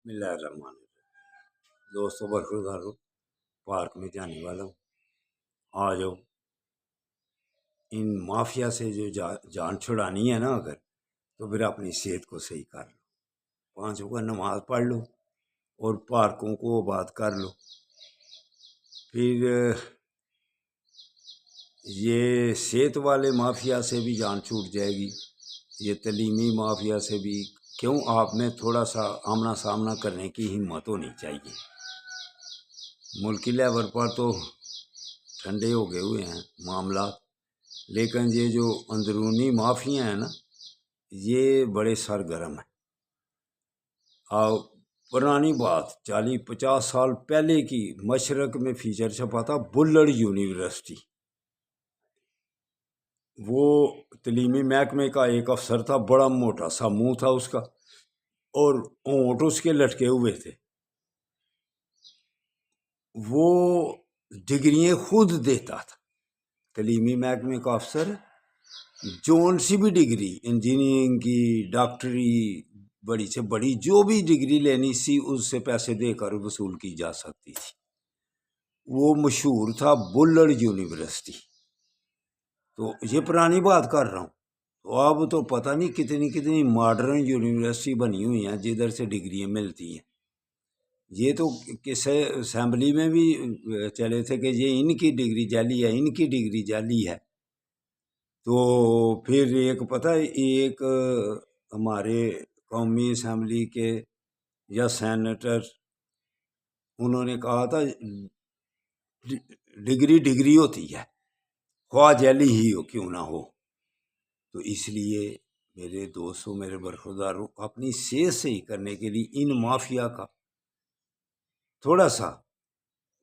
बिस्मिल्लाहिर्रहमानिर्रहीम। दोस्तों बरखुरदारों, पार्क में जाने वाला हूँ। आ जाओ। इन माफिया से जो जान छुड़ानी है ना, अगर तो फिर अपनी सेहत को सही कर लो, 5 वक्त नमाज पढ़ लो और पार्कों को आबाद कर लो। फिर ये सेहत वाले माफिया से भी जान छूट जाएगी, ये तलीमी माफिया से भी। क्यों, आप में थोड़ा सा आमना सामना करने की हिम्मत होनी चाहिए। मुल्की लेवल पर तो ठंडे हो गए हुए हैं मामला, लेकिन ये जो अंदरूनी माफिया हैं ना, ये बड़े सरगर्म हैं। और पुरानी बात 40-50 साल पहले की, मशरक में फीचर छपा था बुल्लड़ यूनिवर्सिटी। वो तलीमी महकमे का एक अफसर था, बड़ा मोटा सा मुंह था उसका और होंठ उसके लटके हुए थे। वो डिग्रियां खुद देता था, तलीमी महकमे का अफसर। जोन सी भी डिग्री, इंजीनियरिंग की, डॉक्टरी, बड़ी से बड़ी जो भी डिग्री लेनी सी, उससे पैसे देकर वसूल की जा सकती थी। वो मशहूर था बुल्लड़ यूनिवर्सिटी। तो ये पुरानी बात कर रहा हूँ। तो अब तो पता नहीं कितनी कितनी मॉडर्न यूनिवर्सिटी बनी हुई हैं जिधर से डिग्रियां मिलती हैं। ये तो किसी असेंबली में भी चले थे कि ये इनकी डिग्री जाली है, इनकी डिग्री जाली है। तो फिर एक पता है, एक हमारे कौमी असेंबली के या सेनेटर, उन्होंने कहा था डिग्री डिग्री होती है, ख्वाह जाली ही हो क्यों ना हो। तो इसलिए मेरे दोस्तों, मेरे बरखुरदारों, अपनी सेहत सही करने के लिए इन माफिया का थोड़ा सा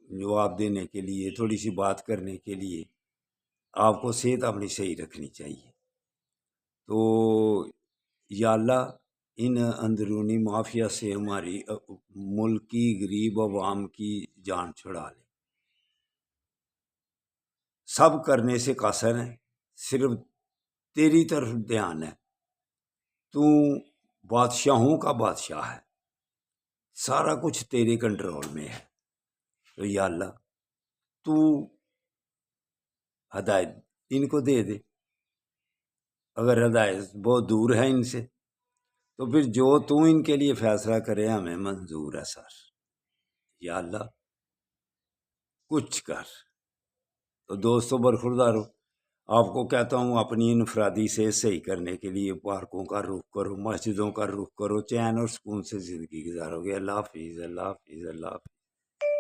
जवाब देने के लिए, थोड़ी सी बात करने के लिए आपको सेहत अपनी सही रखनी चाहिए। तो या अल्लाह, इन अंदरूनी माफिया से हमारी मुल्क की गरीब अवाम की जान छुड़ा ले। सब करने से कासर है, सिर्फ तेरी तरफ ध्यान है। तू बादशाहों का बादशाह है, सारा कुछ तेरे कंट्रोल में है। तो या अल्लाह, तू हदायत इनको दे दे। अगर हदायत बहुत दूर है इनसे, तो फिर जो तू इनके लिए फैसला करे हमें मंजूर है सर। या अल्लाह कुछ कर। तो दोस्तों बरखुरदारों, आपको कहता हूँ अपनी इनफरादी से सही करने के लिए पार्कों का रुख करो, मस्जिदों का रुख करो, चैन और सुकून से ज़िंदगी गुजारोगे। अल्लाह हाफिज़, अल्लाह हाफिज़, अल्लाह हाफिज़।